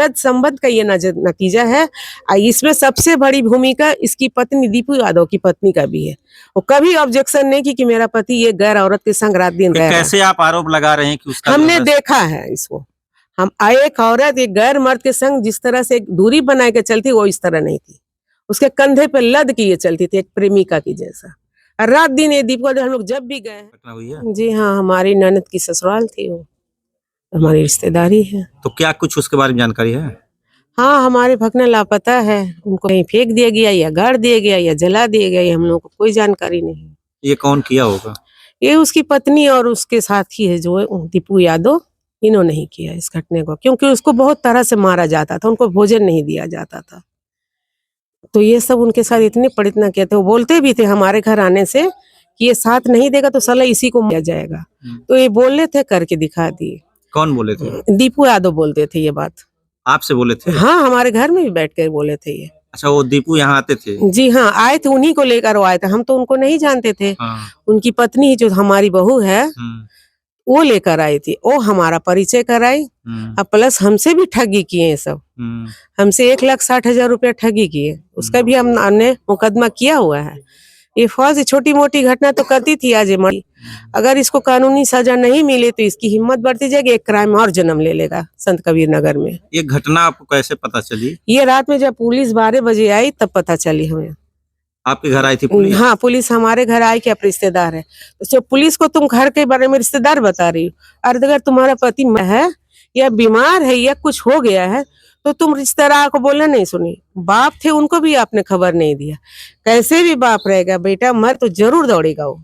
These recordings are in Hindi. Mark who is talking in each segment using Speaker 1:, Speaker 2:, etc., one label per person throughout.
Speaker 1: सद संबंध का ये नतीजा है। इसमें सबसे बड़ी भूमिका इसकी पत्नी दीपू यादव की पत्नी का भी है। वो कभी ऑब्जेक्शन नहीं की कि मेरा पति ये गैर औरत के संग रात दिन रह रहा है।
Speaker 2: कैसे आप आरोप लगा रहे हैं कि उसका
Speaker 1: हमने देखा है इसको, हम एक औरत एक गैर मर्द के संग जिस तरह से दूरी बना के चलती वो इस तरह नहीं थी। उसके कंधे पे लद के ये चलती थी एक प्रेमिका की जैसा। और रात दिन ये दीपू हम लोग जब भी गए, जी हाँ, हमारी ननद की ससुराल थी, वो हमारी रिश्तेदारी है।
Speaker 2: तो क्या कुछ उसके बारे में जानकारी है?
Speaker 1: हाँ, हमारे भगना लापता है, उनको कहीं फेंक दिया गया या गाड़ दिया गया या जला दिया गया, हम लोगों को कोई जानकारी नहीं।
Speaker 2: ये कौन किया होगा?
Speaker 1: ये उसकी पत्नी और उसके साथी है जो दीपू यादव, इन्होंने नहीं किया इस घटने को, क्योंकि उसको बहुत तरह से मारा जाता था, उनको भोजन नहीं दिया जाता था। तो ये सब उनके साथ इतने इतना कहते, वो बोलते भी थे हमारे घर आने से कि ये साथ नहीं देगा तो साला इसी को मारा जाएगा। तो ये बोले थे, करके दिखा दिए।
Speaker 2: कौन बोले थे?
Speaker 1: दीपू यादव बोलते थे ये बात।
Speaker 2: आपसे बोले थे?
Speaker 1: हाँ, हमारे घर में भी बैठ कर बोले थे ये।
Speaker 2: अच्छा, वो दीपू यहाँ आते थे?
Speaker 1: जी हाँ, आए थे, उन्हीं को लेकर वो आए थे, हम तो उनको नहीं जानते थे। उनकी पत्नी जो हमारी बहू है वो लेकर आई थी, वो हमारा परिचय कराई। अब प्लस हमसे भी ठगी किए सब, हमसे 1,60,000 रुपया ठगी किए। उसका भी हमने मुकदमा किया हुआ है। ये फौज छोटी मोटी घटना तो करती थी आज मरी, अगर इसको कानूनी सजा नहीं मिले तो इसकी हिम्मत बढ़ती जाएगी, एक क्राइम और जन्म ले लेगा संत कबीर नगर में।
Speaker 2: ये घटना आपको कैसे पता चली?
Speaker 1: ये रात में जब पुलिस 12 बजे आई तब पता चली हमें।
Speaker 2: आपके घर आई थी पुलिस?
Speaker 1: हाँ, पुलिस हमारे घर आई कि आप रिश्तेदार है, तो पुलिस को तुम घर के बारे में रिश्तेदार बता रही हो, और अगर तुम्हारा पति है या बीमार है या कुछ हो गया है तो तुम रिश्तेदार को बोलना नहीं सुनी। बाप थे, उनको भी आपने खबर नहीं दिया। कैसे भी बाप रहेगा, बेटा मर तो जरूर दौड़ेगा वो।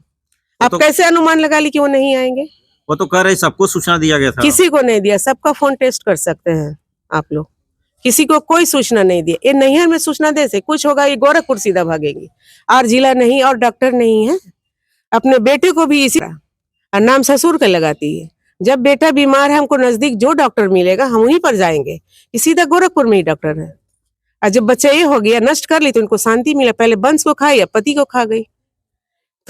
Speaker 1: आप तो कैसे अनुमान लगा ली कि वो नहीं आएंगे?
Speaker 2: वो तो कह रहे सबको सूचना दिया गया था।
Speaker 1: किसी को नहीं दिया, सबका फोन टेस्ट कर सकते हैं आप लोग, किसी को कोई सूचना नहीं दिया। ये नैहर में सूचना दे से कुछ होगा, ये गोरखपुर सीधा भागेंगी, और जिला नहीं और डॉक्टर नहीं है। अपने बेटे को भी इसी और नाम ससुर का लगाती है। जब बेटा बीमार है, हमको नजदीक जो डॉक्टर मिलेगा हम उन्हीं पर जाएंगे, सीधा गोरखपुर में ही डॉक्टर है। और जब बच्चा ये हो गया, नष्ट कर ली तो उनको शांति मिला, पहले वंश को खाई या पति को खा गई।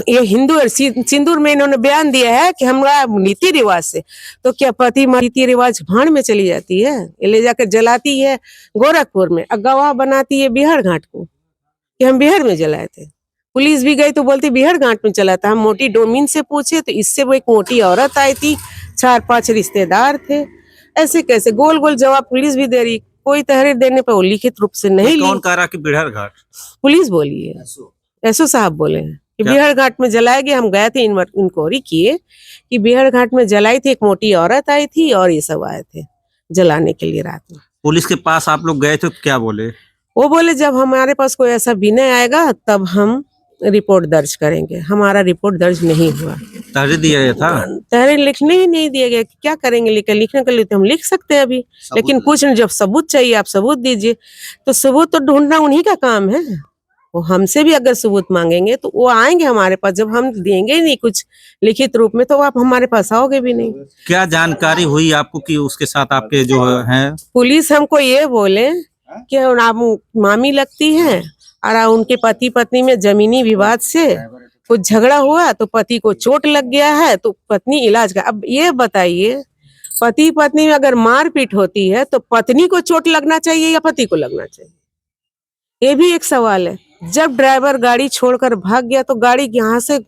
Speaker 1: ये हिंदू और सिंदूर में इन्होंने बयान दिया है कि हमारा नीति रिवाज से, तो क्या पति रीति रिवाज भाड़ में चली जाती है? ये ले जाकर जलाती है गोरखपुर में, गवाह बनाती है बिहार घाट को कि हम बिहार में जलाए थे। पुलिस भी गई तो बोलती बिहार घाट में चला था। हम मोटी डोमिन से पूछे तो इससे वो एक मोटी औरत आई थी, 4-5 रिश्तेदार थे। ऐसे कैसे गोल गोल जवाब पुलिस भी दे रही, कोई तहरीर देने पर वो लिखित रूप से नहीं ली।
Speaker 2: कौन कह रहा कि बिहार घाट?
Speaker 1: पुलिस बोली है, एसओ साहब बोले हैं कि बिहार घाट में जलाए गए। हम गए थे, इंक्वायरी किए कि बिहार घाट में जलाई थी, एक मोटी औरत आई थी और ये सब आए थे जलाने के लिए रात में।
Speaker 2: पुलिस के पास आप लोग गए थे तो क्या बोले? वो
Speaker 1: बोले जब हमारे पास कोई ऐसा विनय आएगा तब हम रिपोर्ट दर्ज करेंगे। हमारा रिपोर्ट दर्ज नहीं हुआ।
Speaker 2: तहरीर दिया गया था?
Speaker 1: तहरीर लिखने ही नहीं दिया गया। क्या करेंगे, लिखने के लिए तो हम लिख सकते हैं अभी, लेकिन कुछ जब सबूत चाहिए आप सबूत दीजिए। तो सबूत तो ढूंढना उन्हीं का काम है। वो हमसे भी अगर सबूत मांगेंगे तो वो आएंगे हमारे पास, जब हम देंगे ही नहीं कुछ लिखित रूप में तो आप हमारे पास आओगे भी नहीं।
Speaker 2: क्या जानकारी हुई आपको कि उसके साथ आपके जो है?
Speaker 1: पुलिस हमको ये बोले कि आप मामी लगती है और उनके पति पत्नी में जमीनी विवाद से कुछ झगड़ा हुआ तो पति को चोट लग गया है तो पत्नी इलाज का। अब ये बताइए, पति पत्नी में अगर मारपीट होती है तो पत्नी को चोट लगना चाहिए या पति को लगना चाहिए? ये भी एक सवाल है। जब ड्राइवर गाड़ी छोड़कर भाग गया तो गाड़ी यहाँ से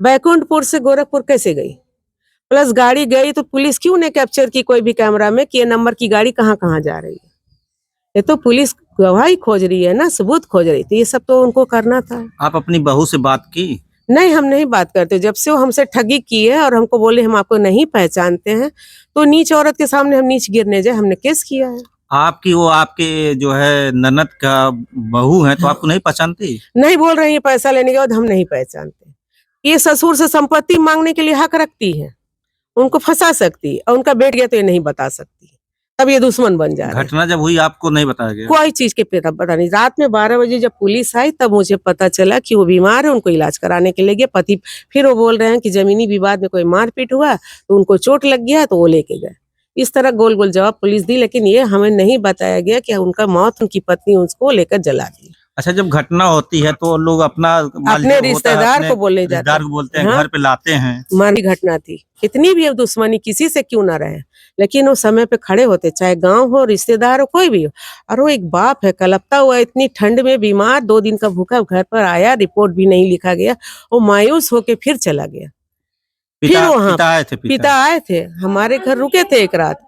Speaker 1: बैकुंठपुर से गोरखपुर कैसे गई? प्लस गाड़ी गई तो पुलिस क्यों ने कैप्चर की कोई भी कैमरा में कि ये नंबर की गाड़ी कहाँ कहाँ जा रही है? ये तो पुलिस गवाही खोज रही है ना, सबूत खोज रही थी। ये सब तो उनको करना था।
Speaker 2: आप अपनी बहू से बात की?
Speaker 1: नहीं, हम नहीं बात करते। जब से वो हमसे ठगी की है और हमको बोले हम आपको नहीं पहचानते हैं, तो नीच औरत के सामने हम नीच गिरने जाए, हमने केस किया है।
Speaker 2: आपकी वो आपके जो है ननद का बहू है तो आपको नहीं पहचानती?
Speaker 1: नहीं, बोल रही है पैसा लेने के बाद हम नहीं पहचानते। ये ससुर से संपत्ति मांगने के लिए हक रखती है, उनको फंसा सकती है, और उनका बेट गया तो ये नहीं बता सकती, तब ये दुश्मन बन जा रहा है।
Speaker 2: घटना जब हुई आपको नहीं बताया गया?
Speaker 1: कोई चीज के पता नहीं। रात में 12 बजे जब पुलिस आई तब मुझे पता चला कि वो बीमार है, उनको इलाज कराने के लिए गए। पति फिर वो बोल रहे हैं कि जमीनी विवाद में कोई मारपीट हुआ तो उनको चोट लग गया तो वो लेके गए। इस तरह गोल गोल जवाब पुलिस दी, लेकिन ये हमें नहीं बताया गया कि उनका मौत उनकी पत्नी उसको लेकर जला दी।
Speaker 2: अच्छा, जब घटना होती है तो लोग
Speaker 1: अपने रिश्तेदार को बोलने जाते हैं,
Speaker 2: बोलते हैं, घर पे लाते हैं।
Speaker 1: मारी घटना थी, कितनी भी दुश्मनी किसी से क्यों ना रहे, लेकिन वो समय पे खड़े होते, चाहे गांव हो, रिश्तेदार हो, कोई भी हो। और वो एक बाप है, कलपता हुआ, इतनी ठंड में बीमार, 2 दिन का भूखा, घर पर आया, रिपोर्ट भी नहीं लिखा गया, वो मायूस होके फिर चला गया। फिर
Speaker 2: पिता
Speaker 1: वहां
Speaker 2: पिता आए थे,
Speaker 1: पिता आए थे, हमारे घर रुके थे एक रात।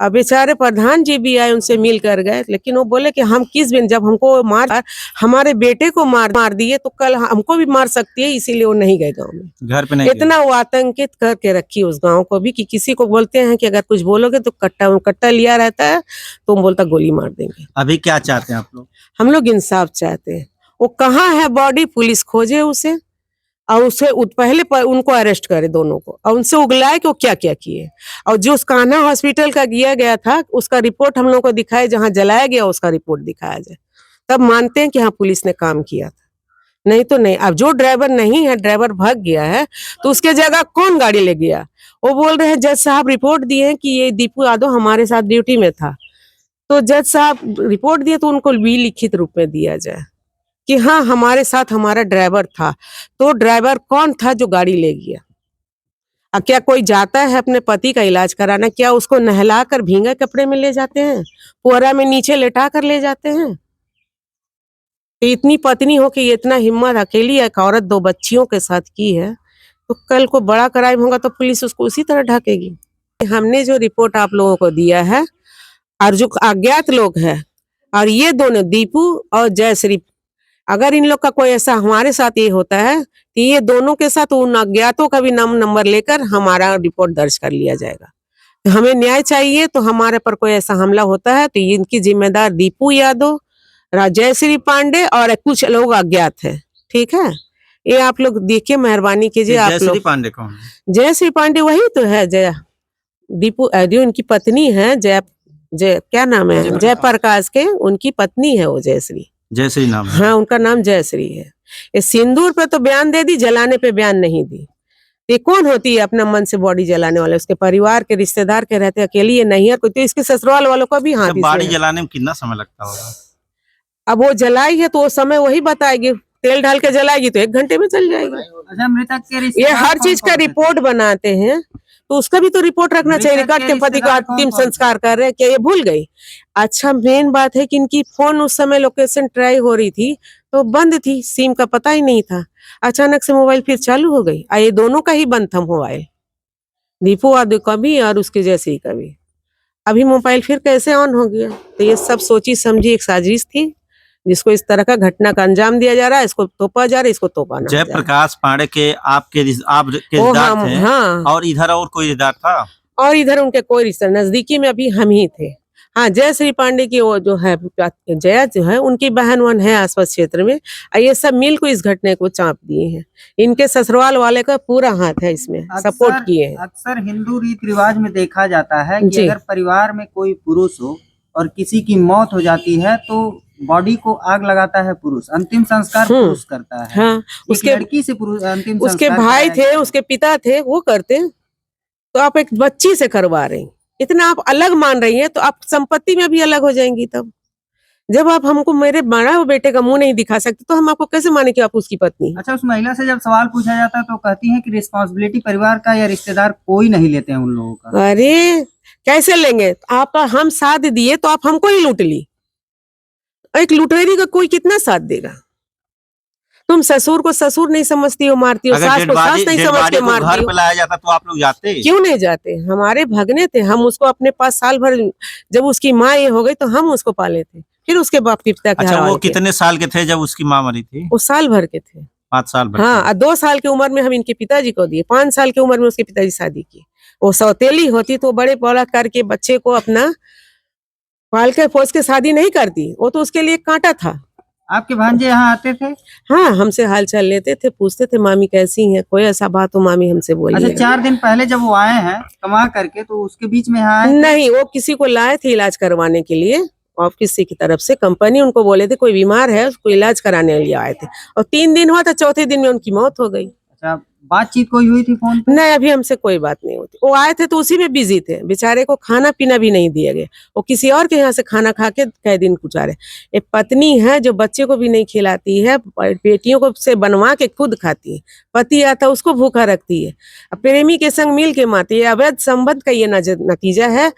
Speaker 1: अब बेचारे प्रधान जी भी आए, उनसे मिल कर गए, लेकिन वो बोले कि हम किस दिन, जब हमको मार, हमारे बेटे को मार दिए तो कल हमको भी मार सकती है, इसीलिए वो नहीं गए गांव में।
Speaker 2: घर पे नहीं
Speaker 1: इतना वो आतंकित करके रखी उस गांव को भी कि किसी को बोलते हैं कि अगर कुछ बोलोगे तो कट्टा लिया रहता है, तो वो बोलता गोली मार देंगे।
Speaker 2: अभी क्या चाहते हैं आप लोग?
Speaker 1: हम लोग इंसाफ चाहते हैं। वो कहाँ है बॉडी, पुलिस खोजे उसे, और उसे पहले उनको अरेस्ट करे दोनों को, और उनसे उगलाए कि वो क्या क्या किए। और जो उस कान्हा हॉस्पिटल का किया गया था, उसका रिपोर्ट हम लोग को दिखाए, जहाँ जलाया गया उसका रिपोर्ट दिखाया जाए, तब मानते हैं कि हाँ पुलिस ने काम किया था, नहीं तो नहीं। अब जो ड्राइवर नहीं है, ड्राइवर भाग गया है, तो उसके जगह कौन गाड़ी ले गया? वो बोल रहे हैं जज साहब रिपोर्ट दिए हैं कि ये दीपू यादव हमारे साथ ड्यूटी में था, तो जज साहब रिपोर्ट दिए तो उनको भी लिखित रूप में दिया जाए कि हाँ हमारे साथ हमारा ड्राइवर था। तो ड्राइवर कौन था जो गाड़ी ले गया? अब क्या कोई जाता है अपने पति का इलाज कराना, क्या उसको नहला कर भींगे कपड़े में ले जाते हैं, पुअरा में नीचे लेटा कर ले जाते हैं? इतनी पत्नी हो कि इतना हिम्मत, अकेली एक औरत 2 बच्चियों के साथ की है, तो कल को बड़ा क्राइम होगा तो पुलिस उसको उसी तरह ढकेगी। हमने जो रिपोर्ट आप लोगों को दिया है, और जो अज्ञात लोग हैं, और ये दोनों दीपू और जयश्री, अगर इन लोग का कोई ऐसा हमारे साथ ये होता है, तो ये दोनों के साथ उन अज्ञातों का भी नंबर लेकर हमारा रिपोर्ट दर्ज कर लिया जाएगा। तो हमें न्याय चाहिए, तो हमारे पर कोई ऐसा हमला होता है तो इनकी जिम्मेदार दीपू यादव, जयश्री पांडे और कुछ लोग अज्ञात है। ठीक है, ये आप लोग देखिए, मेहरबानी कीजिए। आप
Speaker 2: जयश्री
Speaker 1: लोग,
Speaker 2: पांडे कौन है?
Speaker 1: जयश्री पांडे वही तो है, दीपू जो उनकी पत्नी है, क्या नाम है, जयप्रकाश के उनकी पत्नी है वो जयश्री।
Speaker 2: जयश्री नाम है?
Speaker 1: हाँ, उनका नाम जयश्री है। ये सिंदूर पे तो बयान दे दी, जलाने पे बयान नहीं दी। ये कौन होती है अपना मन से बॉडी जलाने वाले? उसके परिवार के, रिश्तेदार के रहते, अकेली ये नहीं है कोई, तो इसके ससुराल वालों का भी हाथ
Speaker 2: बॉडी
Speaker 1: इसमें है।
Speaker 2: जलाने में कितना समय लगता होगा?
Speaker 1: अब वो जलाई है तो वो समय वही बताएगी, तेल डाल के जलाएगी तो 1 घंटे में चल जाएगी।
Speaker 3: अच्छा, मृतक के
Speaker 1: ये
Speaker 3: रिश्तेदार
Speaker 1: हर चीज का रिपोर्ट बनाते हैं, तो उसका भी तो रिपोर्ट रखना चाहिए।
Speaker 3: मृतक
Speaker 1: रिकॉर्ड
Speaker 3: के
Speaker 1: के पति को
Speaker 3: रिश्तेदार कौन
Speaker 1: अंतिम
Speaker 3: कौन
Speaker 1: संस्कार कर रहे हैं, क्या ये भूल गई? अच्छा, मेन बात है कि इनकी फोन उस समय लोकेशन ट्राई हो रही थी तो बंद थी, सिम का पता ही नहीं था। अचानक से मोबाइल फिर चालू हो गई, ये दोनों का ही बंद था मोबाइल, दीपू यादव का भी और उसके जैसे का भी। अभी मोबाइल फिर कैसे ऑन हो गया? तो ये सब सोची समझी एक साजिश थी, जिसको इस तरह का घटना का अंजाम दिया जा रहा है। इसको तोपा जा रहा है, इसको तोपाना जा रहा है।
Speaker 2: जयप्रकाश पांडे के आपके रिश्तेदार थे?
Speaker 1: हाँ,
Speaker 2: और इधर और कोई रिश्तेदार था?
Speaker 1: और इधर उनके कोई रिश्ता, नजदीकी में अभी हम ही थे। हाँ, जयश्री पांडे की वो जो है, जया जो है, उनकी बहन वन है आसपास क्षेत्र में, और ये सब मिल को इस घटने को चाप दिए हैं। इनके ससुराल वाले का पूरा हाथ है इसमें, सपोर्ट किए हैं।
Speaker 3: अक्सर हिंदू रीति रिवाज में देखा जाता है कि
Speaker 1: जी।
Speaker 3: अगर परिवार में कोई पुरुष हो और किसी की मौत हो जाती है तो बॉडी को आग लगाता है पुरुष, अंतिम संस्कार पुरुष करता है।
Speaker 1: हाँ,
Speaker 3: उसके लड़की से पुरुष अंतिम
Speaker 1: उसके
Speaker 3: संस्कार
Speaker 1: भाई
Speaker 3: कराया
Speaker 1: थे,
Speaker 3: गया।
Speaker 1: उसके पिता थे, वो करते। तो आप एक बच्ची से करवा रही, इतना आप अलग मान रही हैं, तो आप संपत्ति में भी अलग हो जाएंगी। तब जब आप हमको, मेरे बड़ा हुए बेटे का मुंह नहीं दिखा सकते, तो हम आपको कैसे माने कि आप उसकी पत्नी हैं?
Speaker 3: अच्छा, उस महिला से जब सवाल पूछा जाता है तो कहती है कि रिस्पॉन्सिबिलिटी परिवार का या रिश्तेदार कोई नहीं लेते हैं उन लोगों का।
Speaker 1: अरे कैसे लेंगे? आप हम साथ दिए तो आप हमको ही लूट ली। एक लुटेरी का कोई कितना साथ देगा? तुम ससुर को ससुर नहीं समझती हो, मारती हो, सास को सास नहीं समझ के मारती
Speaker 2: घर
Speaker 1: हो।
Speaker 2: पे लाया जाता तो आप लोग जाते?
Speaker 1: क्यों नहीं जाते? हमारे भगने थे, हम उसको अपने पास साल भर, जब उसकी माँ ये हो गई तो हम उसको पाले थे, फिर उसके बाप की पिता के
Speaker 2: अच्छा, वो
Speaker 1: हवाले थे।
Speaker 2: कितने साल के थे जब उसकी माँ मरी थी?
Speaker 1: वो साल भर के थे।
Speaker 2: 5 साल भर
Speaker 1: हाँ,
Speaker 2: के।
Speaker 1: और 2 साल की उम्र में हम इनके पिताजी को दिए, 5 साल की उम्र में उसके पिताजी शादी की। वो सौतेली होती तो बड़े बड़ा करके बच्चे को अपना पाल के पोस के शादी नहीं करती, वो तो उसके लिए कांटा था।
Speaker 3: आपके भांजे यहाँ आते थे?
Speaker 1: हाँ, हमसे हाल चाल लेते थे, पूछते थे मामी कैसी हैं, कोई ऐसा बात हो मामी हमसे
Speaker 3: अच्छा,
Speaker 1: बोलिए।
Speaker 3: 4 दिन पहले जब वो आए हैं कमा करके तो उसके बीच में यहाँ आए थे?
Speaker 1: नहीं, वो किसी को लाए थे इलाज करवाने के लिए, ऑफिस की तरफ से कंपनी उनको बोले थे कोई बीमार है, उसको इलाज कराने के लिए आए थे, और 3 दिन हुआ था, चौथे दिन में उनकी मौत हो गई।
Speaker 3: अच्छा, बातचीत कोई हुई थी फोन पे?
Speaker 1: नहीं, अभी हमसे कोई बात नहीं होती। वो आए थे तो उसी में बिजी थे, बेचारे को खाना पीना भी नहीं दिया गया। वो किसी और के यहाँ से खाना खा के कई दिन गुजारे। एक पत्नी है जो बच्चे को भी नहीं खिलाती है, बेटियों को से बनवा के खुद खाती है, पति आता उसको भूखा रखती है, प्रेमी के संग मिल के मारती है। अवैध संबंध का ये नतीजा है।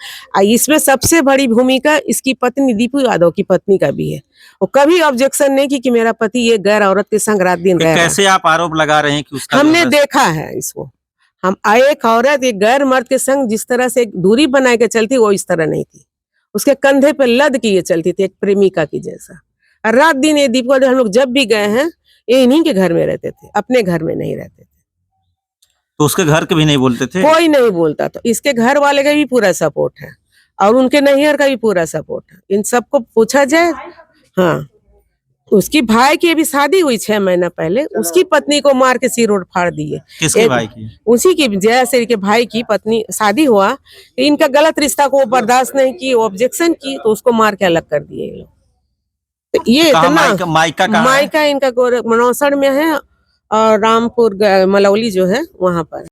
Speaker 1: इसमें सबसे बड़ी भूमिका इसकी पत्नी दीपू यादव की पत्नी का भी है। वो कभी ऑब्जेक्शन नहीं की कि मेरा पति ये गैर औरत के संग रात दिन रह रहा है।
Speaker 2: कैसे आप आरोप लगा रहे हैं कि उसका
Speaker 1: हमने देखा है इसको। हम एक औरत एक गैर मर्द के संग जिस तरह से एक दूरी बना के चलती, वो इस तरह नहीं थी। उसके कंधे पे लद के ये चलती थी, एक प्रेमिका की जैसा। और रात दिन ये दीपक हम लोग जब भी गए हैं, ये इन्हीं के घर में रहते थे, अपने घर में नहीं रहते थे।
Speaker 2: तो उसके घर के भी नहीं बोलते थे?
Speaker 1: कोई नहीं बोलता। तो इसके घर वाले का भी पूरा सपोर्ट है और उनके नैहर का भी पूरा सपोर्ट है। इन सबको पूछा जाए। हाँ, उसकी भाई की अभी शादी हुई 6 महीना पहले, उसकी पत्नी को मार के सिर उड़ फाड़ दिए।
Speaker 2: किसके भाई की?
Speaker 1: उसी की, जयाश्री के भाई की पत्नी। शादी हुआ, इनका गलत रिश्ता को वो बर्दाश्त नहीं की, ऑब्जेक्शन की, तो उसको मार के अलग कर दिए ये लोग। तो ये इतना
Speaker 2: मायका कहाँ है?
Speaker 1: मायका इनका मनौसड़ में है और रामपुर मलौली जो है वहां पर।